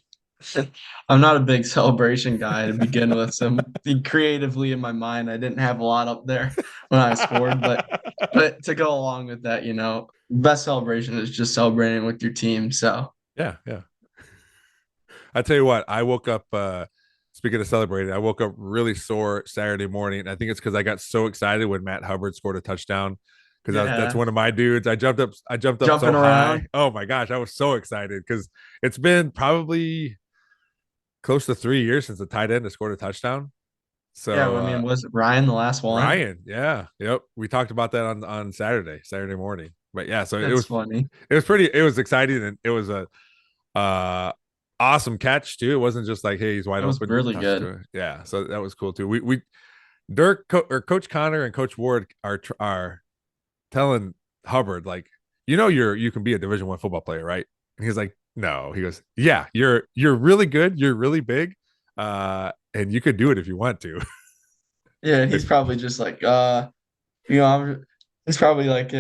[SPEAKER 2] I'm not a big celebration guy to begin with. So creatively in my mind, I didn't have a lot up there when I scored, but to go along with that, best celebration is just celebrating with your team. So
[SPEAKER 1] Yeah. I tell you what, I woke up. Speaking of celebrating, I woke up really sore Saturday morning. I think it's because I got so excited when Matt Hubbard scored a touchdown, because that's
[SPEAKER 2] yeah,
[SPEAKER 1] one of my dudes. I jumped up. I jumped up so
[SPEAKER 2] jumping
[SPEAKER 1] high.
[SPEAKER 2] around.
[SPEAKER 1] Oh my gosh, I was so excited because it's been probably close to 3 years since a tight end has scored a touchdown.
[SPEAKER 2] Yeah,
[SPEAKER 1] So
[SPEAKER 2] I mean, was it Ryan the last one?
[SPEAKER 1] Ryan, yeah, yep, we talked about that on Saturday morning. But yeah, so it
[SPEAKER 2] That's
[SPEAKER 1] was
[SPEAKER 2] funny.
[SPEAKER 1] it was exciting, and it was a uh awesome catch too. It wasn't just like, hey, he's wide
[SPEAKER 2] It was
[SPEAKER 1] open,
[SPEAKER 2] really
[SPEAKER 1] touch
[SPEAKER 2] good.
[SPEAKER 1] to it. Yeah, so that was cool too. We or Coach Connor and Coach Ward are telling Hubbard, like, you can be a Division I football player, right? And he's like, no. He goes, yeah, you're really good, you're really big, and you could do it if you want to.
[SPEAKER 2] Yeah, he's probably just like, you know, I'm, he's probably like,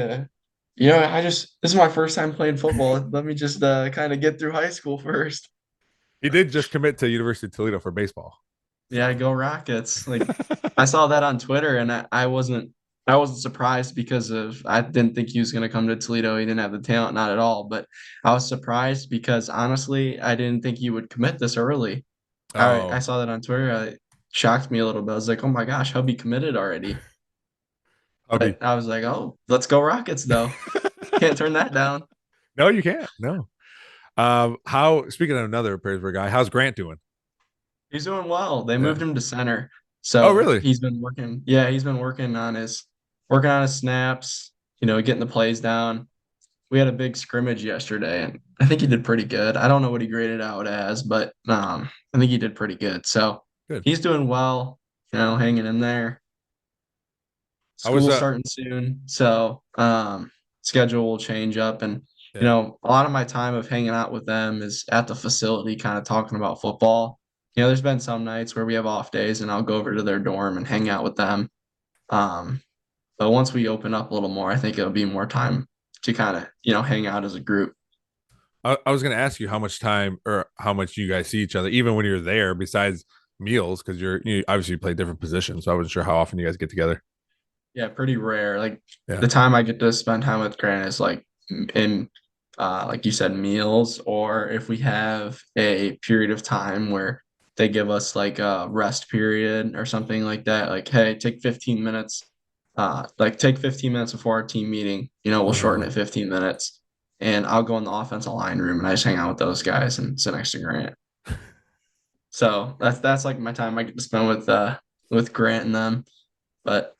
[SPEAKER 2] this is my first time playing football. Let me just kind of get through high school first.
[SPEAKER 1] He did just commit to University of Toledo for baseball.
[SPEAKER 2] Yeah, go Rockets. Like I saw that on Twitter and I wasn't surprised because I didn't think he was gonna come to Toledo. He didn't have the talent, not at all. But I was surprised because honestly, I didn't think he would commit this early. I
[SPEAKER 1] Oh,
[SPEAKER 2] saw that on Twitter. It shocked me a little bit. I was like, oh my gosh, he'll be committed already.
[SPEAKER 1] hubby.
[SPEAKER 2] But I was like, oh, let's go Rockets though. Can't turn that down.
[SPEAKER 1] No, you can't. No. How speaking of another Perrysburg guy, how's Grant doing?
[SPEAKER 2] He's doing well. They
[SPEAKER 1] Yeah.
[SPEAKER 2] moved him to center.
[SPEAKER 1] Oh,
[SPEAKER 2] So
[SPEAKER 1] really?
[SPEAKER 2] he's been working. Yeah, he's been working on his snaps, getting the plays down. We had a big scrimmage yesterday and I think he did pretty good. I don't know what he graded out as, but I think he did pretty good. So
[SPEAKER 1] Good.
[SPEAKER 2] he's doing well, hanging in there.
[SPEAKER 1] I was
[SPEAKER 2] School's starting soon, so schedule will change up and
[SPEAKER 1] yeah.
[SPEAKER 2] a lot of my time of hanging out with them is at the facility kind of talking about football. There's been some nights where we have off days and I'll go over to their dorm and hang out with them. Um, but once we open up a little more, I think it'll be more time to kind of, hang out as a group.
[SPEAKER 1] I was gonna ask you how much time or how much you guys see each other, even when you're there, besides meals, because you obviously play different positions. So I wasn't sure how often you guys get together.
[SPEAKER 2] Yeah, pretty rare. Like
[SPEAKER 1] Yeah.
[SPEAKER 2] the time I get to spend time with Grant is like in like you said, meals, or if we have a period of time where they give us like a rest period or something like that. Like, hey, take 15 minutes, take 15 minutes before our team meeting, we'll shorten
[SPEAKER 1] Uh,
[SPEAKER 2] it 15 minutes. And I'll go in the offensive line room and I just hang out with those guys and sit next to Grant. So that's like my time I get to spend with Grant and them. But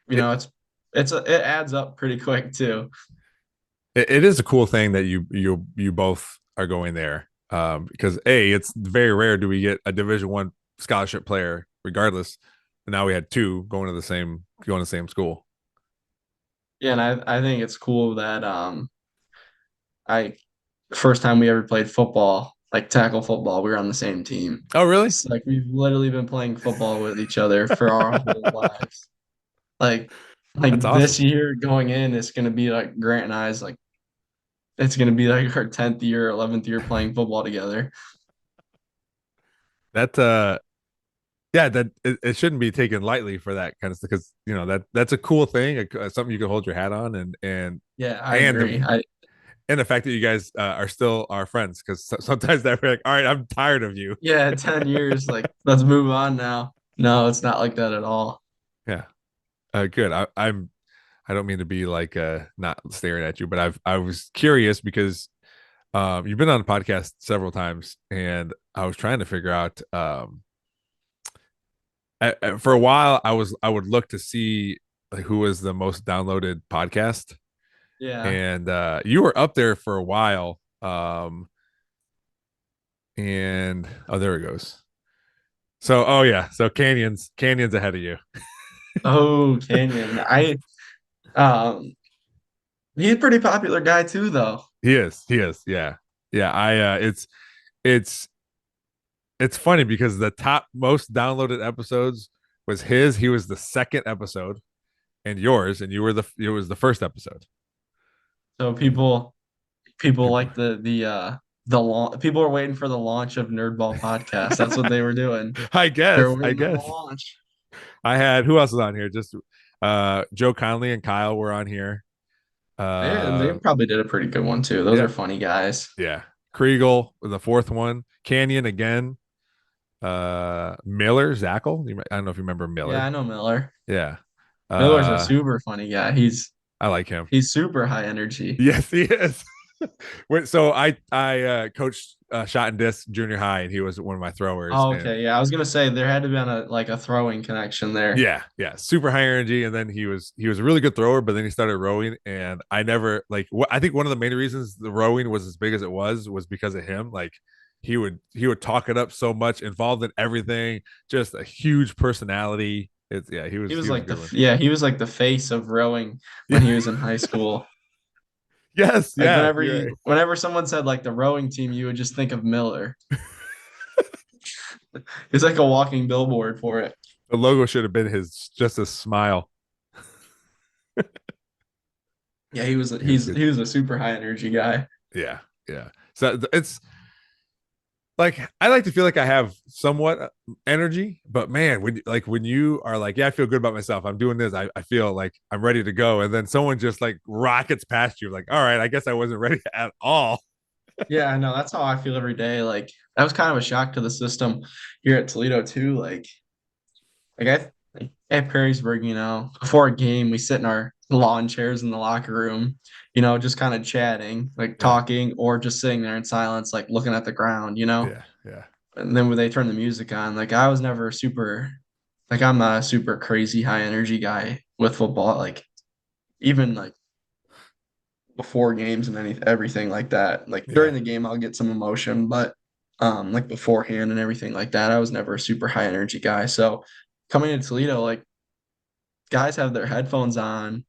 [SPEAKER 1] it,
[SPEAKER 2] it adds up pretty quick too.
[SPEAKER 1] it is a cool thing that you both are going there. Because it's very rare do we get a Division I scholarship player, regardless. And now we had two going to the same school.
[SPEAKER 2] Yeah, and I think it's cool that I first time we ever played football, like tackle football, we were on the same team.
[SPEAKER 1] Oh, really?
[SPEAKER 2] It's like we've literally been playing football with each other for our whole lives. Like
[SPEAKER 1] That's
[SPEAKER 2] like
[SPEAKER 1] awesome.
[SPEAKER 2] this year going in, it's gonna be like Grant and I's like it's gonna be like our 10th year, 11th year playing football together.
[SPEAKER 1] That yeah, that it shouldn't be taken lightly for that kind of stuff because that's a cool thing, something you can hold your hat on,
[SPEAKER 2] Yeah, I
[SPEAKER 1] and
[SPEAKER 2] agree.
[SPEAKER 1] the and the fact that you guys are still our friends because sometimes that we're like, all right, I'm tired of you.
[SPEAKER 2] Yeah, 10 years, like let's move on now. No, it's not like that at all.
[SPEAKER 1] Yeah, good. I don't mean to be like not staring at you, but I was curious because you've been on the podcast several times, and I was trying to figure out for a while I would look to see like, who was the most downloaded podcast,
[SPEAKER 2] Yeah.
[SPEAKER 1] and you were up there for a while. And oh, there it goes. So oh yeah, so Canyon's ahead of you.
[SPEAKER 2] Oh, Canyon. Um he's a pretty popular guy too though.
[SPEAKER 1] He is, yeah, yeah. It's it's funny because the top most downloaded episodes was his. He was the second episode, and yours, and it was the first episode.
[SPEAKER 2] So people
[SPEAKER 1] People,
[SPEAKER 2] like people are waiting for the launch of Nerdball podcast. That's what they were doing. They were
[SPEAKER 1] I
[SPEAKER 2] waiting on the
[SPEAKER 1] guess
[SPEAKER 2] launch.
[SPEAKER 1] I had who else was on here? Just Joe Conley and Kyle were on here.
[SPEAKER 2] They
[SPEAKER 1] Uh,
[SPEAKER 2] probably did a pretty good one too. Those
[SPEAKER 1] yeah,
[SPEAKER 2] are funny guys.
[SPEAKER 1] yeah. Kriegel was the fourth one. Canyon again. Miller, Zackel. I don't know if you remember
[SPEAKER 2] Yeah, I
[SPEAKER 1] Miller.
[SPEAKER 2] know Miller.
[SPEAKER 1] Yeah.
[SPEAKER 2] Miller's a
[SPEAKER 1] Uh,
[SPEAKER 2] super funny guy. He's
[SPEAKER 1] I like him.
[SPEAKER 2] he's super high energy.
[SPEAKER 1] Yes, he is. So I coached shot and disc junior high, and he was one of my throwers.
[SPEAKER 2] Oh,
[SPEAKER 1] And
[SPEAKER 2] okay. Yeah, I was gonna say there had to be on a throwing connection there.
[SPEAKER 1] yeah, yeah, super high energy. And then he was a really good thrower, but then he started rowing, and I never like. I think one of the main reasons the rowing was as big as it was because of him. Like he would talk it up so much, involved in everything, just a huge personality. It's yeah,
[SPEAKER 2] He was
[SPEAKER 1] he was a
[SPEAKER 2] like
[SPEAKER 1] good one.
[SPEAKER 2] he was like the face of rowing when
[SPEAKER 1] Yeah.
[SPEAKER 2] he was in high school.
[SPEAKER 1] Yes,
[SPEAKER 2] Like
[SPEAKER 1] yeah, you're right.
[SPEAKER 2] whenever someone said like the rowing team, you would just think of Miller. He's like a walking billboard for it.
[SPEAKER 1] The logo should have been his just a smile.
[SPEAKER 2] Yeah, he was
[SPEAKER 1] He was
[SPEAKER 2] he was a super high energy guy.
[SPEAKER 1] yeah, yeah. So it's like I like to feel like I have somewhat energy, but man, when you are like, yeah, I feel good about myself. I'm doing this. I feel like I'm ready to go, and then someone just like rockets past you, like, all right, I guess I wasn't ready at all.
[SPEAKER 2] Yeah, I know. That's how I feel every day. Like that was kind of a shock to the system here at Toledo too. At Perrysburg, before a game, we sit in our lawn chairs in the locker room, just kind of chatting, like
[SPEAKER 1] Yeah,
[SPEAKER 2] talking, or just sitting there in silence, like looking at the ground.
[SPEAKER 1] yeah, yeah,
[SPEAKER 2] And then when they turn the music on, like I was never super, like I'm not a super crazy high energy guy with football. Like even like before games and everything like that. Like
[SPEAKER 1] yeah,
[SPEAKER 2] during the game, I'll get some emotion, but like beforehand and everything like that, I was never a super high energy guy. So coming to Toledo, like guys have their headphones on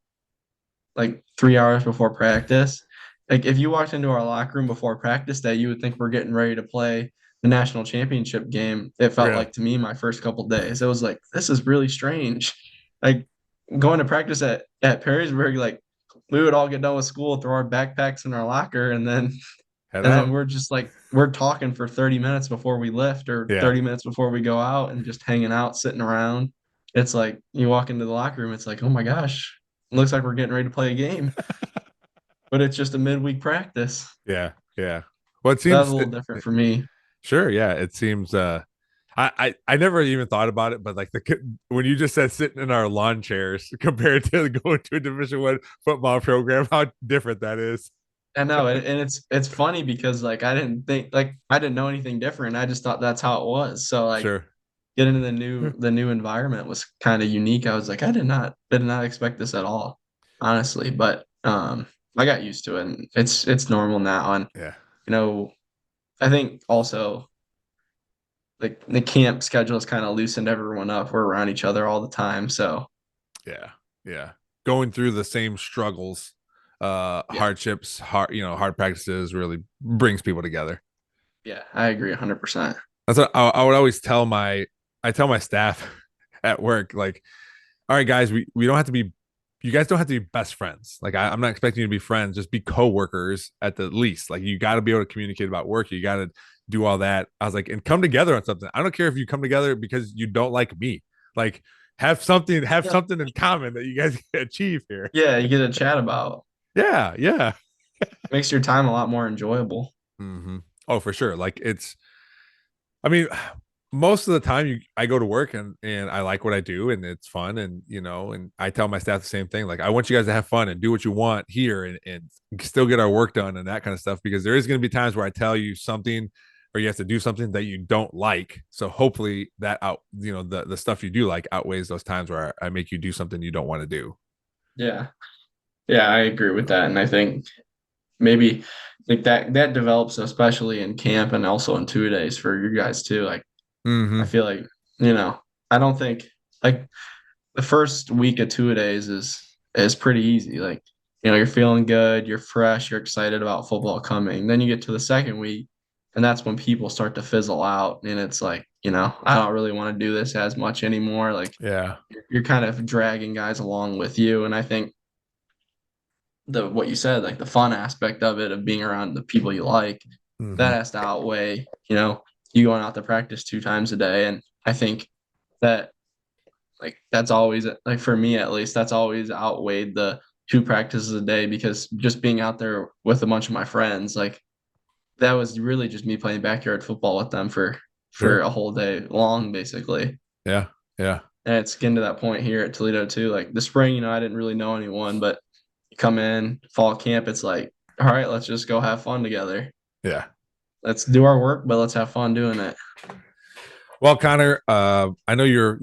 [SPEAKER 2] like 3 hours before practice. Like if you walked into our locker room before practice day, you would think we're getting ready to play the national championship game. It felt
[SPEAKER 1] really.
[SPEAKER 2] like to me my first couple days. It was like this is really strange. Like going to practice at Perrysburg, like we would all get done with school, throw our backpacks in our locker, and then
[SPEAKER 1] Head
[SPEAKER 2] and then
[SPEAKER 1] out.
[SPEAKER 2] we're just like we're talking for 30 minutes before we lift or
[SPEAKER 1] Yeah.
[SPEAKER 2] 30 minutes before we go out and just hanging out, sitting around. It's like you walk into the locker room, it's like, oh my gosh, it looks like we're getting ready to play a game, but it's just a midweek practice.
[SPEAKER 1] Yeah, yeah. Well, it
[SPEAKER 2] That was
[SPEAKER 1] seems
[SPEAKER 2] a little different for me.
[SPEAKER 1] sure. Yeah, it seems. I never even thought about it, but like when you just said sitting in our lawn chairs compared to going to a Division 1 football program, how different that is.
[SPEAKER 2] I know, and it's funny because like I didn't know anything different. I just thought that's how it was. So like
[SPEAKER 1] Sure.
[SPEAKER 2] getting into the new environment was kind of unique. I was like, I did not expect this at all, honestly. But I got used to it, and it's normal now. And
[SPEAKER 1] Yeah.
[SPEAKER 2] you know, I think also like the camp schedule has kind of loosened everyone up. We're around each other all the time, so
[SPEAKER 1] Yeah. Yeah. Going through the same struggles,
[SPEAKER 2] yeah,
[SPEAKER 1] hardships, hard practices really brings people together.
[SPEAKER 2] yeah, I agree 100%.
[SPEAKER 1] That's what I would always I tell my staff at work, like, all right, guys, we don't have to be, you guys don't have to be best friends. Like, I'm not expecting you to be friends, just be coworkers at the least. Like, you got to be able to communicate about work. You got to do all that. I was like, and come together on something. I don't care if you come together because you don't like me. Like, have
[SPEAKER 2] Yeah,
[SPEAKER 1] something in common that you guys can achieve here.
[SPEAKER 2] yeah, you get to chat about.
[SPEAKER 1] Yeah, yeah.
[SPEAKER 2] Makes your time a lot more enjoyable.
[SPEAKER 1] Mm-hmm. Oh, for sure. Like, I mean, most of the time I go to work and I like what I do and it's fun and and I tell my staff the same thing. Like I want you guys to have fun and do what you want here and still get our work done and that kind of stuff because there is going to be times where I tell you something or you have to do something that you don't like. So hopefully that the stuff you do like outweighs those times where I make you do something you don't want to do.
[SPEAKER 2] Yeah, yeah, I agree with that, and I think maybe like that develops especially in camp and also in 2 days for you guys too. Like I
[SPEAKER 1] Mm-hmm.
[SPEAKER 2] feel like you know I don't think like the first week of 2 days is pretty easy. Like you're feeling good, you're fresh, you're excited about football coming. Then you get to the second week, and that's when people start to fizzle out, and it's like I don't really want to do this as much anymore. Like
[SPEAKER 1] Yeah.
[SPEAKER 2] you're kind of dragging guys along with you, and I think the what you said, like the fun aspect of it, of being around the people you like,
[SPEAKER 1] Mm-hmm.
[SPEAKER 2] that has to outweigh, you going out to practice 2 times a day. And I think that like that's always like for me at least, that's always outweighed the 2 practices a day because just being out there with a bunch of my friends, like that was really just me playing backyard football with them for
[SPEAKER 1] Sure.
[SPEAKER 2] a whole day long, basically.
[SPEAKER 1] Yeah. Yeah.
[SPEAKER 2] And it's getting to that point here at Toledo too. Like the spring, I didn't really know anyone, but you come in fall camp, it's like, all right, let's just go have fun together.
[SPEAKER 1] Yeah.
[SPEAKER 2] Let's do our work, but let's have fun doing it.
[SPEAKER 1] Well, Connor, I know your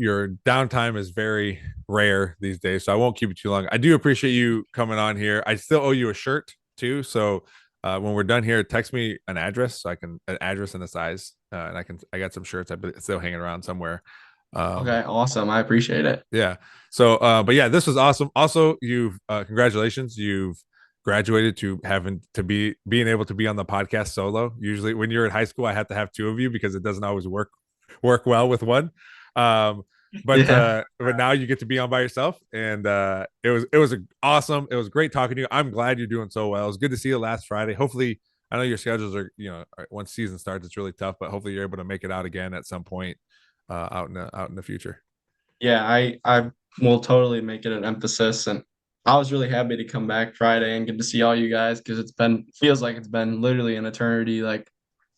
[SPEAKER 1] downtime is very rare these days, so I won't keep it too long. I do appreciate you coming on here. I still owe you a shirt too, so when we're done here, text me an address so I can an address and a size, and I got some shirts still hanging around somewhere. Um,
[SPEAKER 2] Okay, awesome. I appreciate it.
[SPEAKER 1] yeah. So, but yeah, this was awesome. Also, you've congratulations, you've graduated to being able to be on the podcast solo. Usually, when you're in high school, I have to have two of you because it doesn't always work well with one. Um, but now you get to be on by yourself, and it was awesome. It was great talking to you. I'm glad you're doing so well. It was good to see you last Friday. Hopefully, I know your schedules are, once season starts, it's really tough, but hopefully you're able to make it out again at some point out in the future.
[SPEAKER 2] Yeah, I will totally make it an emphasis, and I was really happy to come back Friday and get to see all you guys because feels like it's been literally an eternity. Like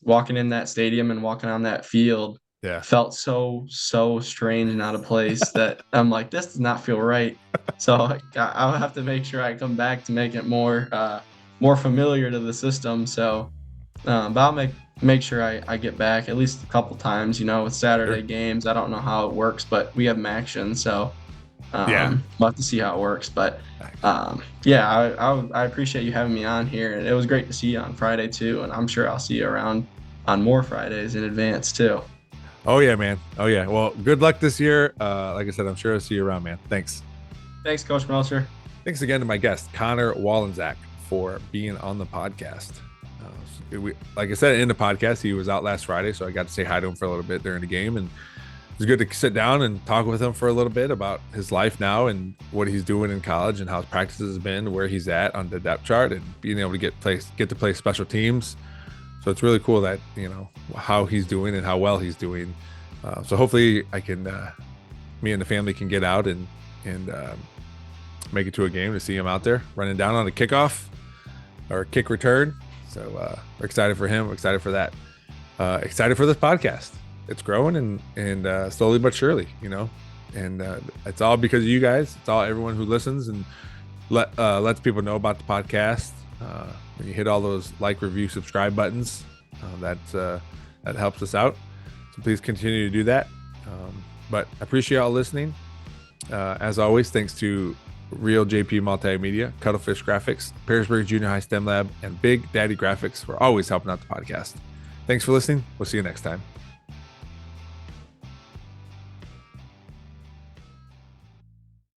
[SPEAKER 2] walking in that stadium and walking on that field
[SPEAKER 1] Yeah.
[SPEAKER 2] felt so strange and out of place that I'm like, this does not feel right. So I'll have to make sure I come back to make it more familiar to the system. So, but I'll make sure I get back at least a couple times. With Saturday games, I don't know how it works, but we have them action, so we'll have to see how it works. But yeah, I appreciate you having me on here, and it was great to see you on Friday too. And I'm sure I'll see you around on more Fridays in advance too.
[SPEAKER 1] Oh yeah, man. Oh yeah. Well, good luck this year. Like I said, I'm sure I'll see you around, man. Thanks.
[SPEAKER 2] Thanks, Coach Melcher.
[SPEAKER 1] Thanks again to my guest, Connor Walendzak, for being on the podcast. Like I said in the podcast, he was out last Friday, so I got to say hi to him for a little bit during the game, and it was good to sit down and talk with him for a little bit about his life now and what he's doing in college and how his practices have been, where he's at on the depth chart, and being able to get to play special teams. So it's really cool that how he's doing and how well he's doing. So hopefully me and the family can get out and make it to a game to see him out there running down on a kickoff or a kick return. So we're excited for him. We're excited for that. Excited for this podcast. It's growing and slowly but surely, and it's all because of you guys. It's all everyone who listens and lets people know about the podcast. When you hit all those like, review, subscribe buttons, that helps us out. So please continue to do that. But I appreciate y'all listening. As always, thanks to Real JP Multimedia, Cuttlefish Graphics, Perrysburg Junior High STEM Lab, and Big Daddy Graphics for always helping out the podcast. Thanks for listening. We'll see you next time.